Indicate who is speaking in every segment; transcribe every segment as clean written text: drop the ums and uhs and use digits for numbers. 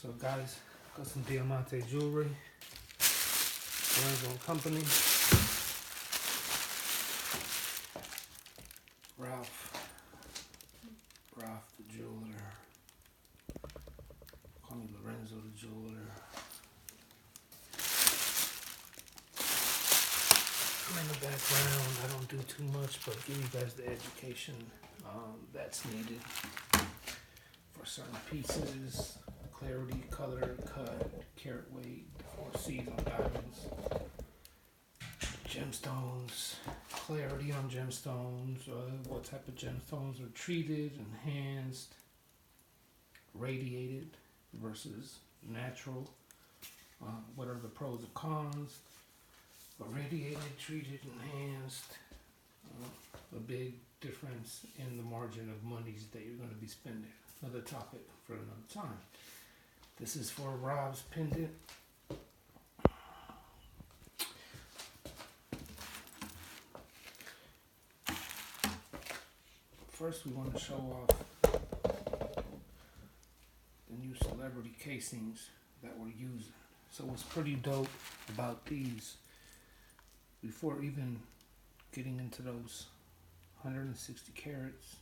Speaker 1: So guys, got some Diamante jewelry, Lorenzo & Company, Ralph the jeweler, call me Lorenzo the jeweler. In the background, I don't do too much, but give you guys the education that's needed for certain pieces. Clarity, color, cut, carat weight, 4 C's on diamonds, gemstones, clarity on gemstones, what type of gemstones are treated, enhanced, radiated versus natural, what are the pros and cons, radiated, treated, enhanced, a big difference in the margin of monies that you're going to be spending. Another topic for another time. This is for Rob's pendant. First, we want to show off the new celebrity casings that we're using. So what's pretty dope about these, before even getting into those 160 carats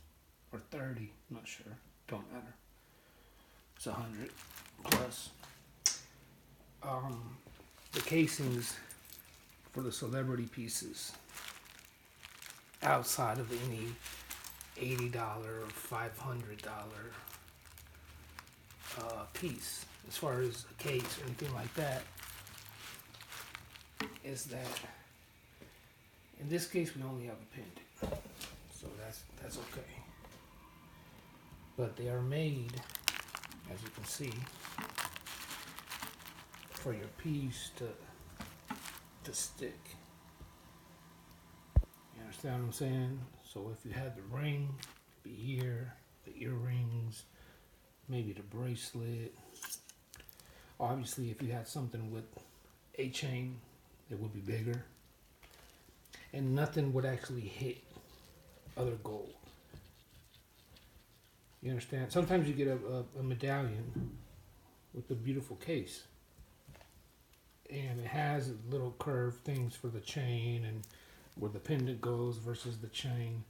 Speaker 1: or 30, not sure, don't matter. It's 100 plus. The casings for the celebrity pieces, outside of any $80 or $500 piece, as far as a case or anything like that, is that in this case we only have a pendant, so that's okay. But they are made, as you can see, for your piece to stick. You understand what I'm saying? So if you had the ring, the ear, the earrings, maybe the bracelet. Obviously, if you had something with a chain, it would be bigger. And nothing would actually hit other gold. You understand? Sometimes you get a medallion with a beautiful case. And it has little curved things for the chain and where the pendant goes versus the chain.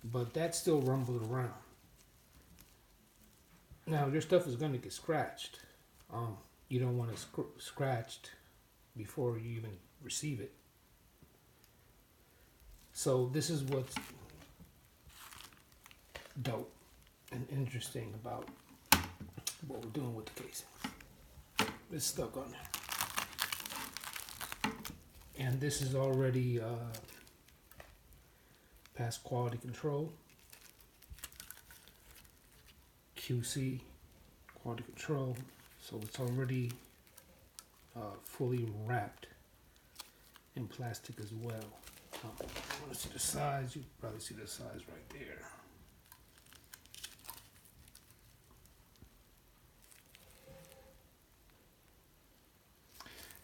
Speaker 1: But that still rumbled around. Now, your stuff is going to get scratched. You don't want it scratched before you even receive it. So this is what's dope and interesting about what we're doing with the casings. It's stuck on there. And this is already past quality control. QC, quality control. So it's already fully wrapped in plastic as well. If you want to see the size, you can probably see the size right there.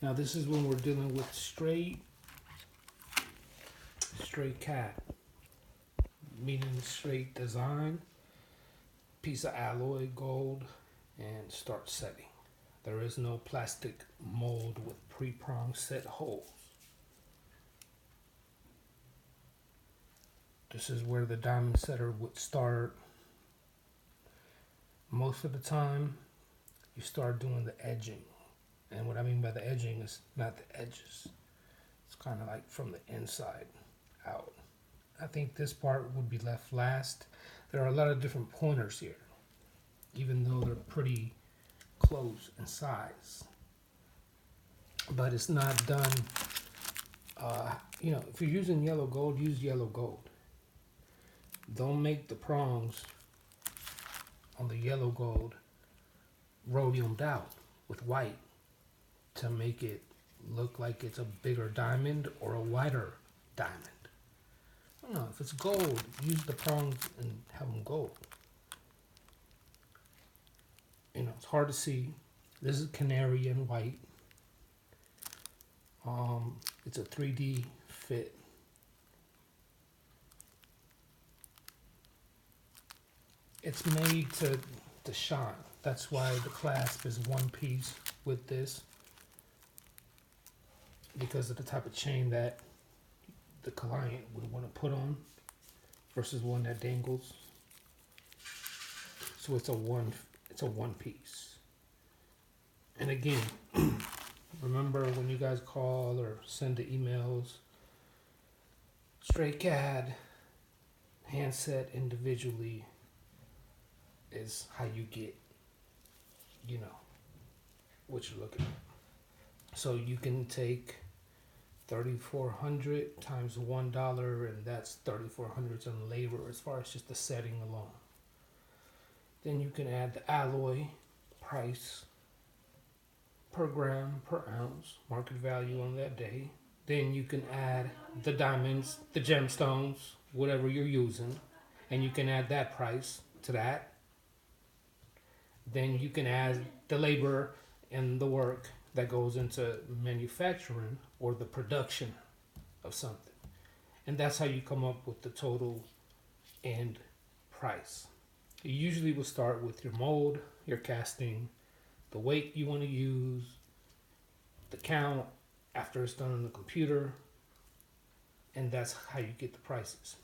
Speaker 1: Now this is when we're dealing with straight cat, meaning straight design, piece of alloy gold, and start setting. There is no plastic mold with pre-prong set holes. This is where the diamond setter would start. Most of the time, you start doing the edging. And what I mean by the edging is not the edges. It's kind of like from the inside out. I think this part would be left last. There are a lot of different pointers here, even though they're pretty close in size. But it's not done, if you're using yellow gold, use yellow gold. Don't make the prongs on the yellow gold rhodiumed out with white to make it look like it's a bigger diamond or a wider diamond. No, if it's gold, use the prongs and have them gold. It's hard to see. This is canary and white. It's a 3D fit. It's made to shine. That's why the clasp is one piece with this, because of the type of chain that the client would want to put on versus one that dangles. So it's a one piece. And again, remember when you guys call or send the emails, straight CAD, handset individually is how you get, you know, what you're looking at. So you can take 3,400 times $1, and that's 3,400 on labor as far as just the setting alone. Then you can add the alloy price per gram, per ounce, market value on that day. Then you can add the diamonds, the gemstones, whatever you're using, and you can add that price to that. Then you can add the labor and the work that goes into manufacturing or the production of something. And that's how you come up with the total end price. You usually will start with your mold, your casting, the weight you want to use, the count after it's done on the computer, and that's how you get the prices.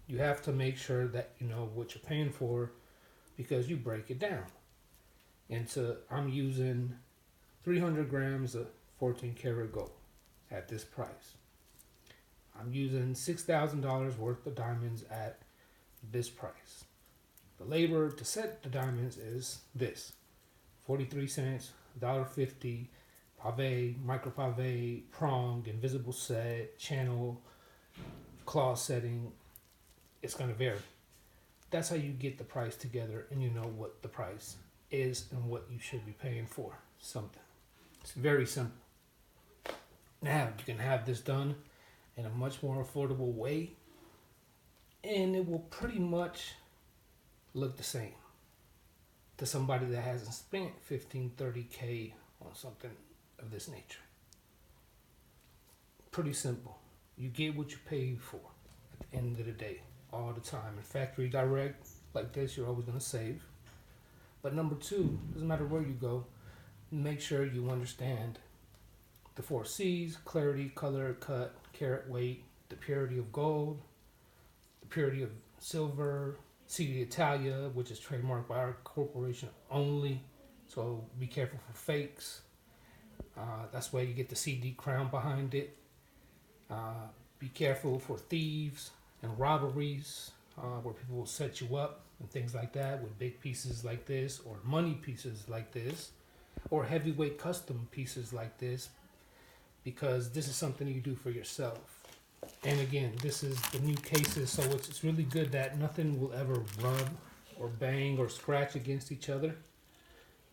Speaker 1: You have to make sure that you know what you're paying for, because you break it down. And so I'm using 300 grams of 14 karat gold at this price. I'm using $6,000 worth of diamonds at this price. The labor to set the diamonds is this: 43 cents, $1.50, pave, micro pave, prong, invisible set, channel, claw setting. It's going to vary. That's how you get the price together, and you know what the price is and what you should be paying for something. It's very simple. Now you can have this done in a much more affordable way, and it will pretty much look the same to somebody that hasn't spent 15, 30K on something of this nature. Pretty simple. You get what you pay for at the end of the day, all the time. In factory direct like this, you're always going to save. But number two, doesn't matter where you go, make sure you understand the 4 C's: clarity, color, cut, carat weight, the purity of gold, the purity of silver, Cditalia, which is trademarked by our corporation only, so be careful for fakes. That's why you get the Cdcrown behind it. Be careful for thieves and robberies, where people will set you up and things like that with big pieces like this, or money pieces like this, or heavyweight custom pieces like this, because this is something you do for yourself. And again, this is the new cases, so it's really good that nothing will ever rub or bang or scratch against each other.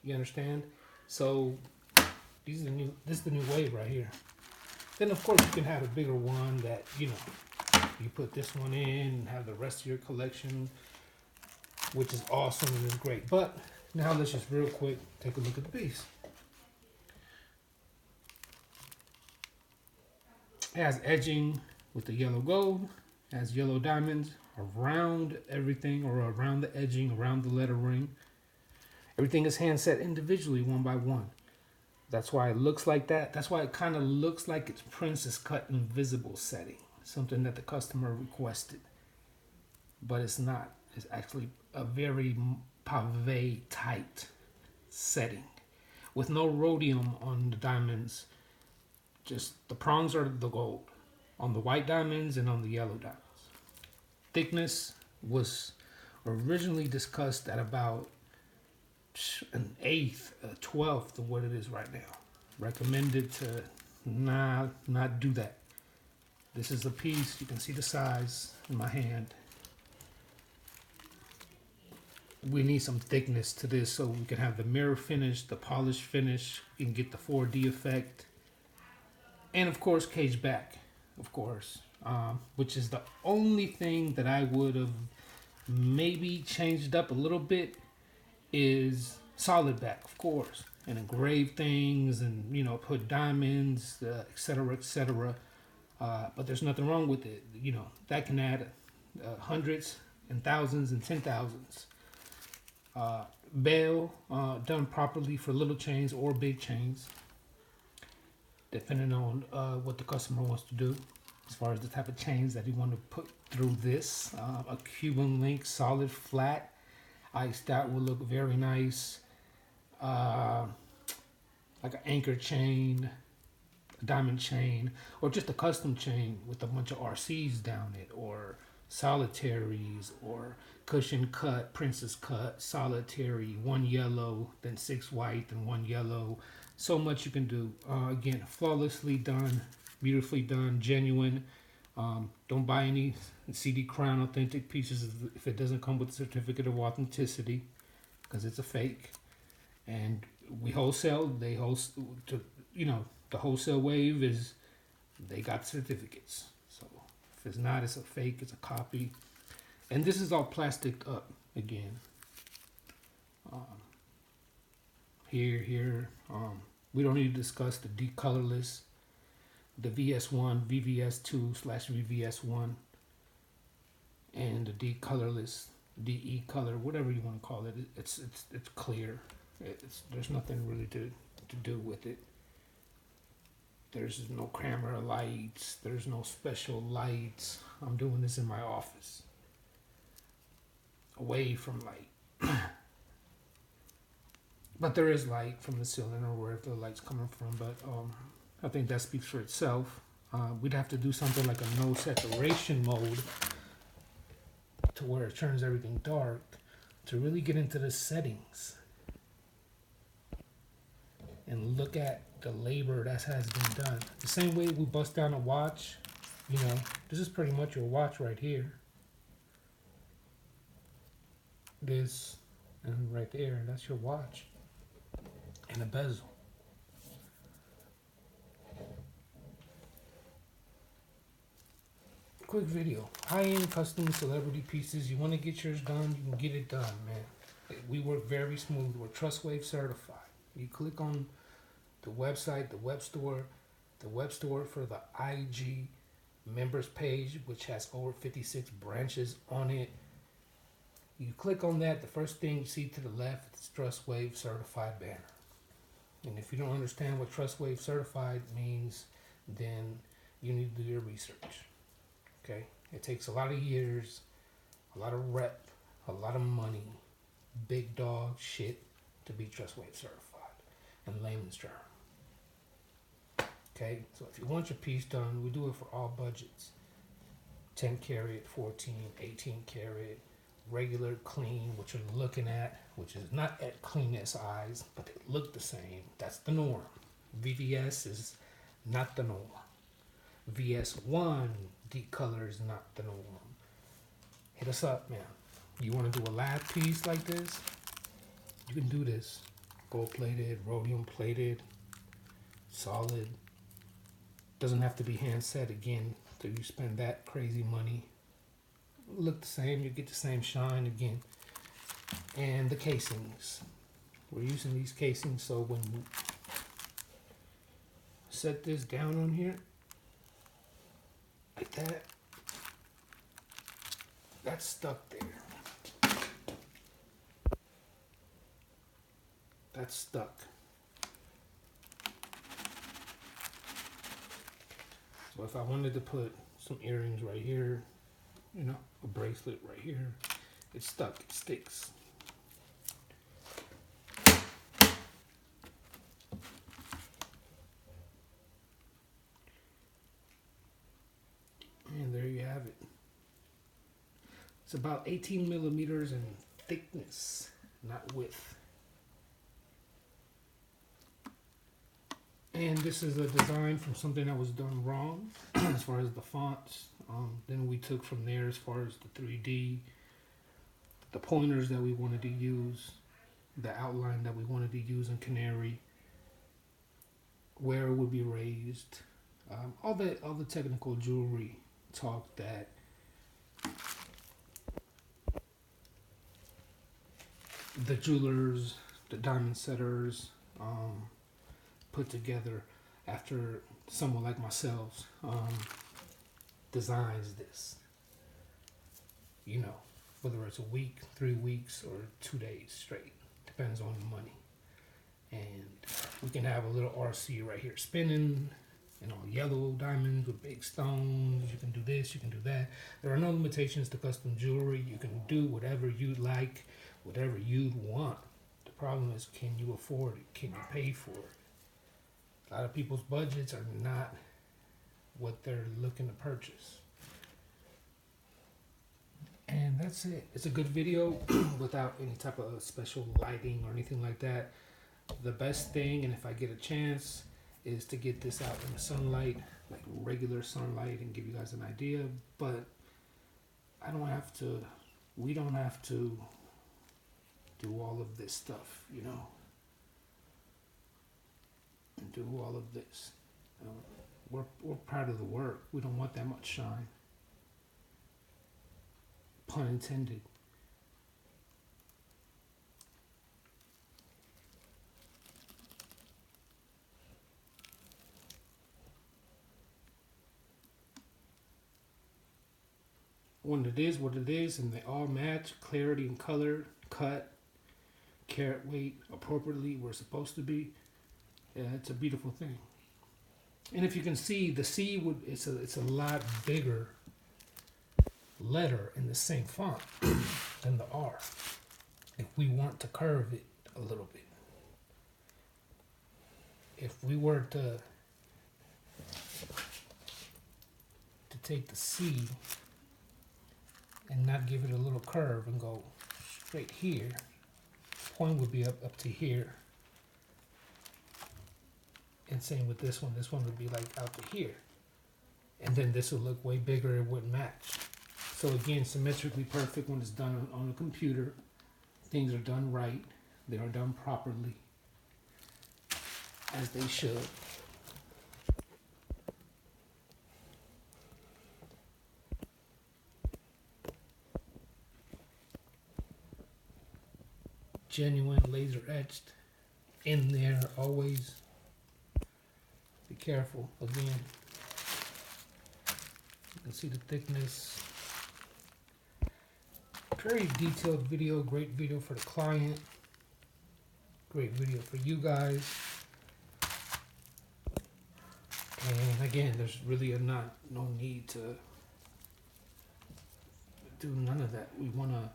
Speaker 1: You understand? So this is the new wave right here. Then of course you can have a bigger one that, you know, you put this one in and have the rest of your collection, which is awesome and is great. But now let's just real quick take a look at the piece. It has edging with the yellow gold, it has yellow diamonds around everything, or around the edging, around the lettering. Everything is hand set individually, one by one. That's why it looks like that. That's why it kind of looks like it's princess cut invisible setting, something that the customer requested. But it's not. It's actually a very pave tight setting with no rhodium on the diamonds. Just the prongs are the gold on the white diamonds and on the yellow diamonds. Thickness was originally discussed at about 1/8, 1/12 of what it is right now. Recommended to not do that. This is a piece, you can see the size in my hand. We need some thickness to this so we can have the mirror finish, the polish finish, you can get the 4D effect. And of course, cage back, of course, which is the only thing that I would have maybe changed up a little bit, is solid back, of course, and engrave things and, you know, put diamonds, etc., etc. But there's nothing wrong with it. You know, that can add hundreds and thousands and 10,000s. bail done properly for little chains or big chains, depending on what the customer wants to do as far as the type of chains that you want to put through this. A Cuban link, solid, flat, iced out will look very nice. Like an anchor chain, a diamond chain, or just a custom chain with a bunch of RCs down it, or solitaries, or cushion cut, princess cut, solitary, one yellow, then 6 white, then 1 yellow. So much you can do. Again, flawlessly done, beautifully done, genuine. Don't buy any Cdcrown authentic pieces if it doesn't come with a certificate of authenticity, because it's a fake. And we wholesale. They to, the wholesale wave is, they got certificates. So if it's not, it's a fake, it's a copy. And this is all plastic up again. Here, we don't need to discuss the decolorless, the VS1, VVS2/VVS1, and the decolorless, DE color, whatever you want to call it. It's clear. There's nothing really to do with it. There's no camera lights. There's no special lights. I'm doing this in my office, away from light. But there is light from the ceiling or wherever the light's coming from. But I think that speaks for itself. We'd have to do something like a no saturation mode to where it turns everything dark to really get into the settings and look at the labor that has been done. The same way we bust down a watch, this is pretty much your watch right here. This and right there, that's your watch. And a bezel. Quick video. High-end custom celebrity pieces. You want to get yours done, you can get it done, man. We work very smooth. We're Trustwave Certified. You click on the website, the web store for the IG members page, which has over 56 branches on it. You click on that, the first thing you see to the left is Trustwave Certified banner. And if you don't understand what Trustwave Certified means, then you need to do your research. Okay? It takes a lot of years, a lot of rep, a lot of money, big dog shit to be Trustwave Certified in layman's term. Okay? So if you want your piece done, we do it for all budgets. 10 karat, 14, 18 karat, regular clean, what you're looking at, which is not at cleanest eyes, but they look the same. That's the norm. VVS is not the norm. VS1 decolor is not the norm. Hit us up, man. You want to do a lab piece like this? You can do this. Gold plated, rhodium plated, solid. Doesn't have to be hand set again, so you spend that crazy money. Look the same, you get the same shine again. And the casings, we're using these casings, so when you set this down on here like that, that's stuck there. That's stuck. So if I wanted to put some earrings right here, a bracelet right here, it's stuck, it sticks. And there you have it. It's about 18 millimeters in thickness, not width. And this is a design from something that was done wrong as far as the fonts. Then we took from there as far as the 3D, the pointers that we wanted to use, the outline that we wanted to use in canary, where it would be raised, all the technical jewelry talk that the jewelers, the diamond setters, put together after someone like myself designs this. Whether it's a week, 3 weeks, or 2 days straight, Depends on the money. And we can have a little RC right here spinning, and all yellow diamonds with big stones. You can do this, you can do that. There are no limitations to custom jewelry. You can do whatever you like, whatever you want. The problem is, can you afford it? Can you pay for it? A lot of people's budgets are not what they're looking to purchase. And that's it. It's a good video without any type of special lighting or anything like that. The best thing, and if I get a chance, is to get this out in the sunlight, like regular sunlight, and give you guys an idea. But I don't have to, we don't have to do all of this stuff, you know, and do all of this. We're proud of the work. We don't want that much shine. Pun intended. When it is what it is, and they all match, clarity and color, cut, carat weight appropriately where it's supposed to be, yeah, it's a beautiful thing. And if you can see, the C would, it's a lot bigger letter in the same font than the R. If we want to curve it a little bit, if we were to take the C and not give it a little curve and go straight here, point would be up to here. And same with this one would be like out to here. And then this would look way bigger, it wouldn't match. So again, symmetrically perfect when it's done on a computer. Things are done right, they are done properly, as they should. Genuine laser etched in there always. Be careful again. You can see the thickness. Very detailed video, great video for the client, great video for you guys. And again, there's really no need to do none of that. We want to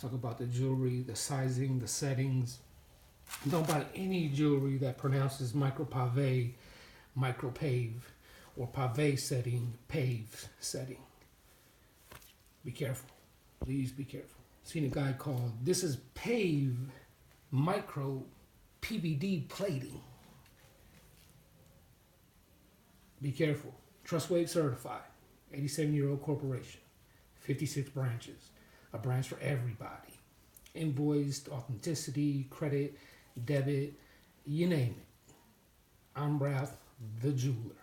Speaker 1: talk about the jewelry, the sizing, the settings. Don't buy any jewelry that pronounces micro pave, or pave setting, pave setting. Be careful. Please be careful. Seen a guy called, this is pave micro PVD plating. Be careful. Trustwave Certified, 87-year-old corporation, 56 branches, a branch for everybody. Invoiced, authenticity, credit, debit, you name it. I'm Ralph, the jeweler.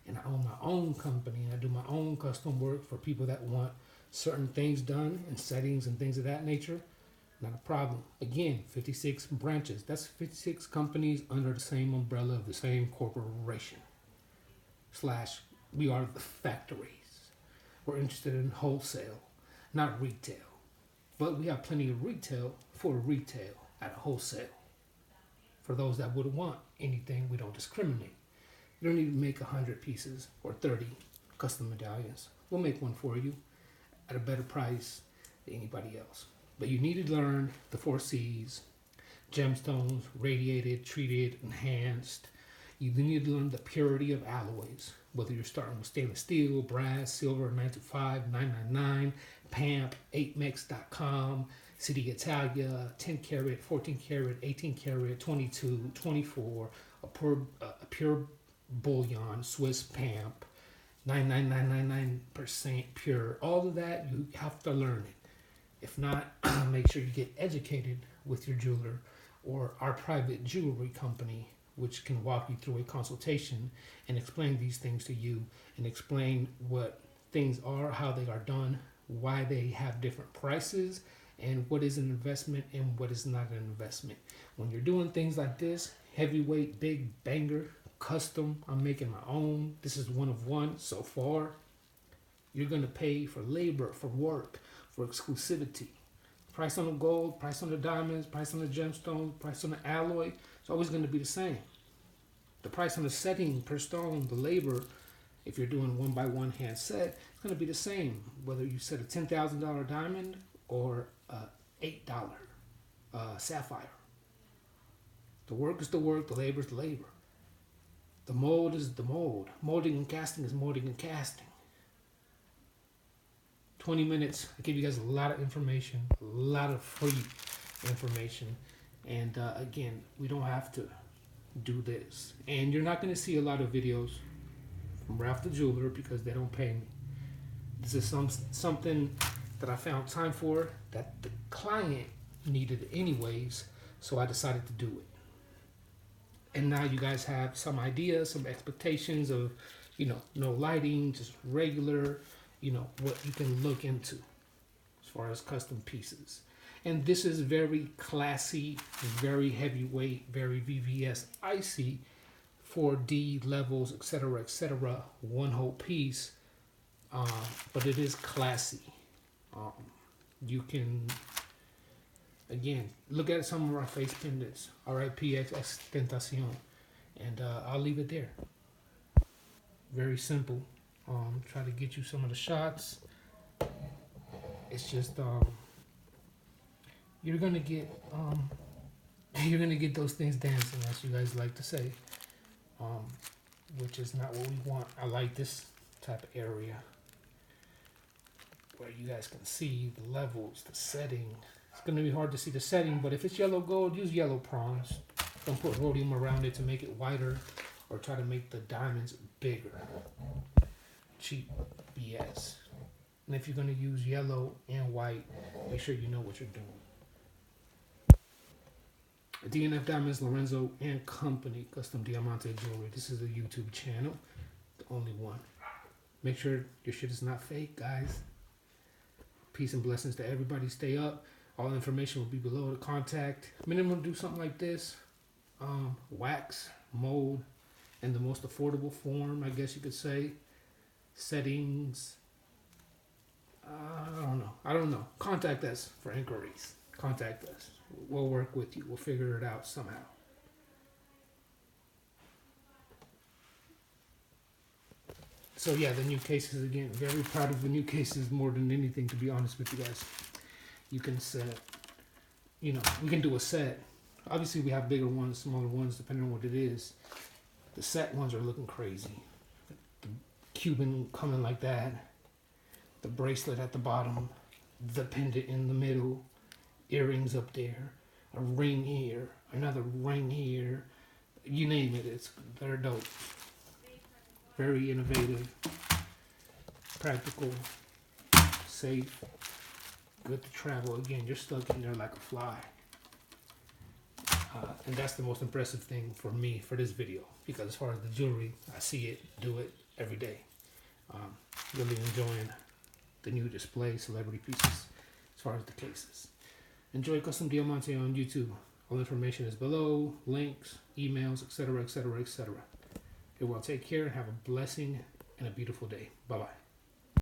Speaker 1: And I own my own company, and I do my own custom work for people that want certain things done and settings and things of that nature. Not a problem. Again, 56 branches. That's 56 companies under the same umbrella of the same corporation. We are the factories. We're interested in wholesale, not retail. But we have plenty of retail for retail at a wholesale. For those that would want anything, we don't discriminate. You don't need to make 100 pieces or 30 custom medallions. We'll make one for you at a better price than anybody else. But you need to learn the 4 C's: gemstones, radiated, treated, enhanced. You need to learn the purity of alloys, whether you're starting with stainless steel, brass, silver, 925, 999, PAMP, 8mex.com, Cditalia, 10 karat, 14 karat, 18 karat, 22, 24, a pure bullion, Swiss PAMP, 99999% pure. All of that, you have to learn it. If not, make sure you get educated with your jeweler or our private jewelry company, which can walk you through a consultation and explain these things to you and explain what things are, how they are done, why they have different prices, and what is an investment and what is not an investment. When you're doing things like this, heavyweight, big banger, custom, I'm making my own, this is one of one so far, you're going to pay for labor, for work, for exclusivity, Price on the gold, price on the diamonds, price on the gemstones, price on the alloy. It's always going to be the same. The price on the setting per stone, the labor, if you're doing 1x1 hand set, it's going to be the same. Whether you set a $10,000 diamond or a $8 sapphire. The work is the work, the labor is the labor. The mold is the mold. Molding and casting is molding and casting. 20 minutes, I give you guys a lot of information, a lot of free information. And again, we don't have to do this. And you're not going to see a lot of videos from Ralph the Jeweler because they don't pay me. This is something that I found time for that the client needed anyways, so I decided to do it. And now you guys have some ideas, some expectations of, you know, no lighting, just regular, you know, what you can look into as far as custom pieces. And this is very classy, very heavyweight, very VVS icy, 4D levels, etc., one whole piece. But it is classy. You can, again, look at some of our face pendants, RIP Tentacion, and I'll leave it there. Very simple. Try to get you some of the shots. It's just you're gonna get those things dancing, as you guys like to say, which is not what we want. I like this type of area where you guys can see the levels, the setting. It's gonna be hard to see the setting, but if it's yellow gold, use yellow prongs. Don't put rhodium around it to make it whiter, or try to make the diamonds bigger. Cheap BS. And if you're going to use yellow and white, make sure you know what you're doing. DNF Diamonds, Lorenzo and Company, Custom Diamante Jewelry. This is a YouTube channel, the only one. Make sure your shit is not fake, guys. Peace and blessings to everybody. Stay up. All information will be below the contact. Minimum do something like this. Wax, mold, in the most affordable form, I guess you could say. Settings. I don't know. Contact us for inquiries. Contact us. We'll work with you. We'll figure it out somehow. So yeah, the new cases again. Very proud of the new cases more than anything, to be honest with you guys. You can set, you know, we can do a set. Obviously we have bigger ones, smaller ones, depending on what it is. The set ones are looking crazy. The Cuban coming like that. The bracelet at the bottom. The pendant in the middle. Earrings up there. A ring here. Another ring here. You name it. It's very dope. Very innovative. Practical. Safe. Good to travel. Again, you're stuck in there like a fly. And that's the most impressive thing for me for this video, because as far as the jewelry, I see it, do it every day. Really enjoying the new display, celebrity pieces, as far as the cases. Enjoy Custom Diamante on YouTube. All information is below, links, emails, etc., etc., etc. Okay, well, take care, have a blessing and a beautiful day. Bye-bye.